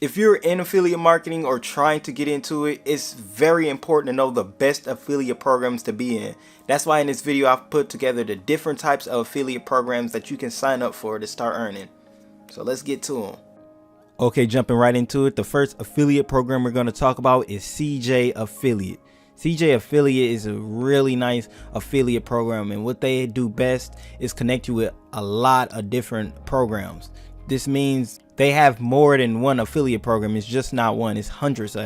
If you're in affiliate marketing or trying to get into it, it's very important to know the best affiliate programs to be in. That's why in this video I've put together the different types of affiliate programs that you can sign up for to start earning. So let's get to them. Okay, jumping right into it. The first affiliate program we're going to talk about is CJ Affiliate. CJ Affiliate is a really nice affiliate program, and what they do best is connect you with a lot of different programs. This means they have more than one affiliate program. It's just not one, it's hundreds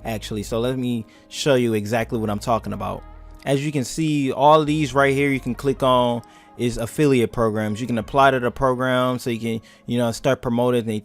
actually. So let me show you exactly what I'm talking about. As you can see, all of these right here you can click on is affiliate programs. You can apply to the program so you can, start promoting the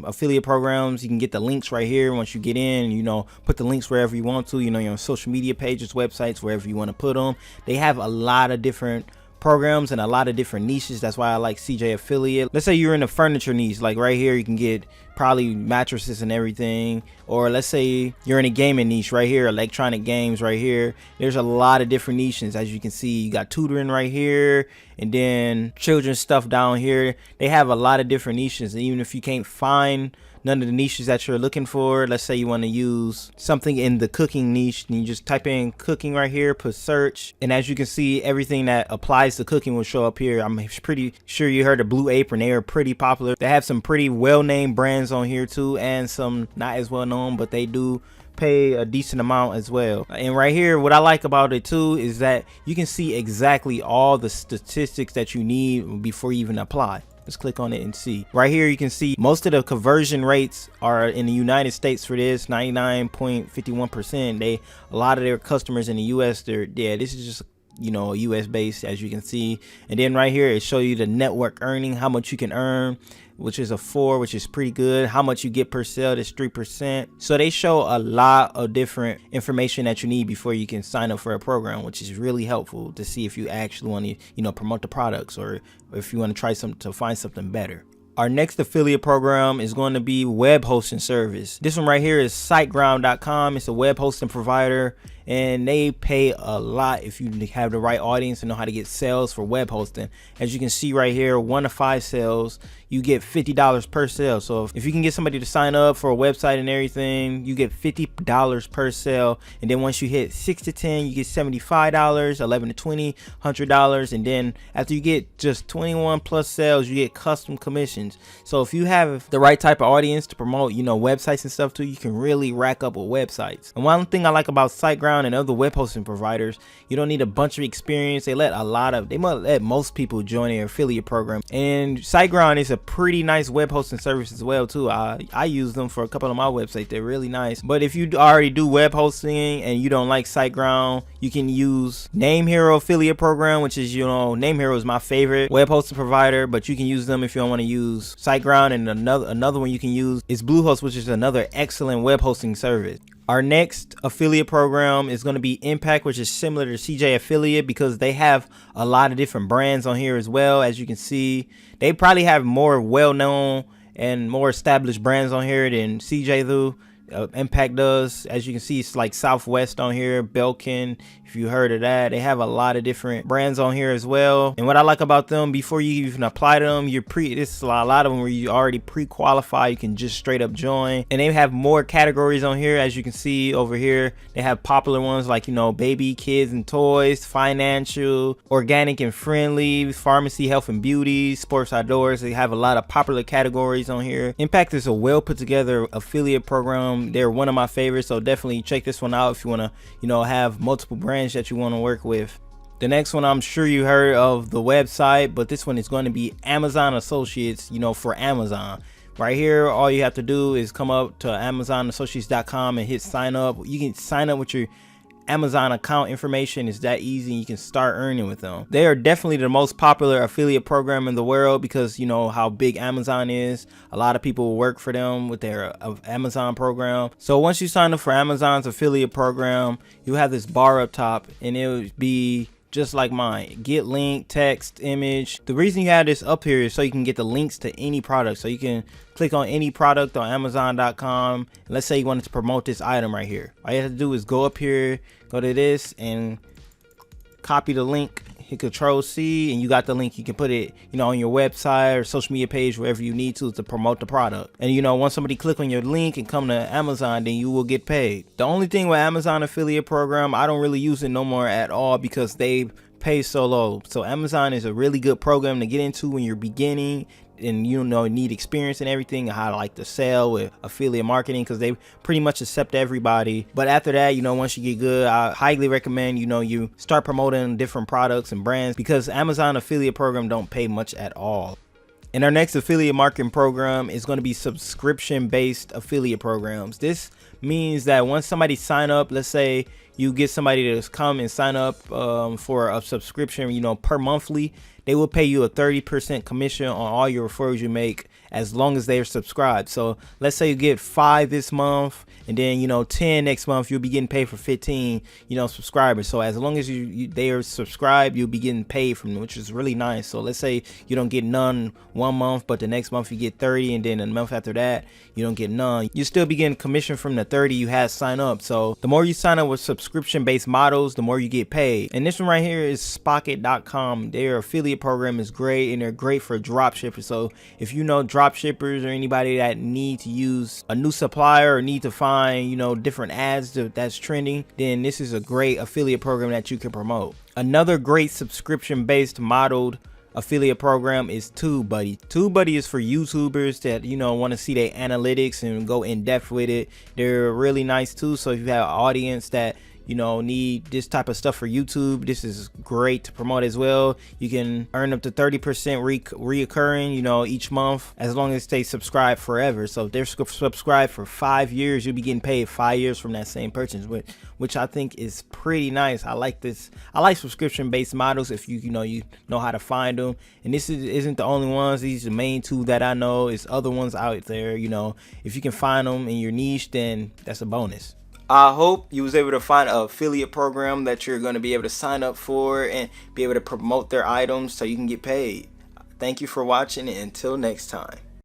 affiliate programs. You can get the links right here once you get in, put the links wherever you want to, your social media pages, websites, wherever you want to put them. They have a lot of different programs and a lot of different niches. That's why I like CJ Affiliate. Let's say you're in the furniture niche, like right here you can get probably mattresses and everything. Or let's say you're in a gaming niche right here, electronic games right here. There's a lot of different niches. As you can see, you got tutoring right here, and then children's stuff down here. They have a lot of different niches, and even if you can't find none of the niches that you're looking for, let's say you want to use something in the cooking niche, and you just type in cooking right here, put search, and as you can see, everything that applies to cooking will show up here. I'm pretty sure you heard of Blue Apron. They are pretty popular. They have some pretty well-named brands on here too, and some not as well known, but they do pay a decent amount as well. And right here, what I like about it too is that you can see exactly all the statistics that you need before you even apply. Let's click on it and see. Right here you can see most of the conversion rates are in the United States for this, 99.51%. A lot of their customers in the US, this is just US based, as you can see. And then right here it shows you the network earning, how much you can earn, which is a 4, which is pretty good. How much you get per sale, that's 3%. So they show a lot of different information that you need before you can sign up for a program, which is really helpful to see if you actually want to promote the products, or if you want to try to find something better. Our next affiliate program is going to be web hosting service. This one right here is SiteGround.com. It's a web hosting provider, and they pay a lot if you have the right audience and know how to get sales for web hosting. As you can see right here, 1 to 5 sales, you get $50 per sale. So if you can get somebody to sign up for a website and everything, you get $50 per sale. And then once you hit 6 to 10, you get $75, 11 to 20, $100. And then after you get just 21 plus sales, you get custom commissions. So if you have the right type of audience to promote, websites and stuff too, you can really rack up with websites. And one thing I like about SiteGround and other web hosting providers, you don't need a bunch of experience. They let most people join their affiliate program. And SiteGround is a pretty nice web hosting service as well too. I use them for a couple of my websites. They're really nice. But if you already do web hosting and you don't like SiteGround, you can use Name Hero affiliate program, which is, Name Hero is my favorite web hosting provider, but you can use them if you don't want to use SiteGround. And another one you can use is Bluehost, which is another excellent web hosting service. Our next affiliate program is going to be Impact, which is similar to CJ Affiliate because they have a lot of different brands on here as well. As you can see, they probably have more well-known and more established brands on here than CJ do. Impact does. As you can see, it's like Southwest on here, Belkin, if you heard of that. They have a lot of different brands on here as well. And what I like about them, before you even apply to them, this is a lot of them where you already pre-qualify. You can just straight up join. And they have more categories on here. As you can see over here, they have popular ones like, baby, kids and toys, financial, organic and friendly, pharmacy, health and beauty, sports, outdoors. They have a lot of popular categories on here. Impact is a well put together affiliate program. They're one of my favorites, so definitely check this one out if you want to have multiple brands that you want to work with. The next one, I'm sure you heard of the website, but this one is going to be Amazon Associates, for Amazon. Right here, all you have to do is come up to amazonassociates.com and hit sign up. You can sign up with your Amazon account information. Is that easy, and you can start earning with them. They are definitely the most popular affiliate program in the world because how big Amazon is. A lot of people will work for them with their Amazon program. So once you sign up for Amazon's affiliate program, you have this bar up top, and it would be just like mine. Get link, text, image. The reason you have this up here is so you can get the links to any product. So you can click on any product on Amazon.com. Let's say you wanted to promote this item right here. All you have to do is go up here, go to this, and copy the link, hit Control-C, and you got the link. You can put it, on your website or social media page, wherever you need to promote the product. And once somebody click on your link and come to Amazon, then you will get paid. The only thing with Amazon affiliate program, I don't really use it no more at all because they pay so low. So Amazon is a really good program to get into when you're beginning and need experience and everything, and how to sell with affiliate marketing, because they pretty much accept everybody. But after that, once you get good, I highly recommend you start promoting different products and brands, because Amazon affiliate program don't pay much at all. And our next affiliate marketing program is going to be subscription based affiliate programs. This means that once somebody sign up, let's say you get somebody to come and sign up for a subscription, per monthly, they will pay you a 30% commission on all your referrals you make, as long as they're subscribed. So let's say you get 5 this month, and then 10 next month, you'll be getting paid for 15 subscribers. So as long as they are subscribed, you'll be getting paid from them, which is really nice. So let's say you don't get none one month, but the next month you get 30, and then the month after that you don't get none, you still be getting commission from the 30 you had signed up. So the more you sign up with subscription based models, the more you get paid. And this one right here is Spocket.com. Their affiliate program is great, and they're great for drop shippers. So if drop shippers or anybody that need to use a new supplier or need to find different ads that's trending, then this is a great affiliate program that you can promote. Another great subscription based modeled affiliate program is TubeBuddy. TubeBuddy is for YouTubers that want to see their analytics and go in depth with it. They're really nice too. So if you have an audience that need this type of stuff for YouTube, this is great to promote as well. You can earn up to 30% reoccurring, each month, as long as they subscribe forever. So if they're subscribed for 5 years, you'll be getting paid 5 years from that same purchase, which I think is pretty nice. I like this. I like subscription based models if you know how to find them. And this isn't the only ones. These are the main two that I know. It's other ones out there. If you can find them in your niche, then that's a bonus. I hope you was able to find an affiliate program that you're going to be able to sign up for and be able to promote their items so you can get paid. Thank you for watching, and until next time.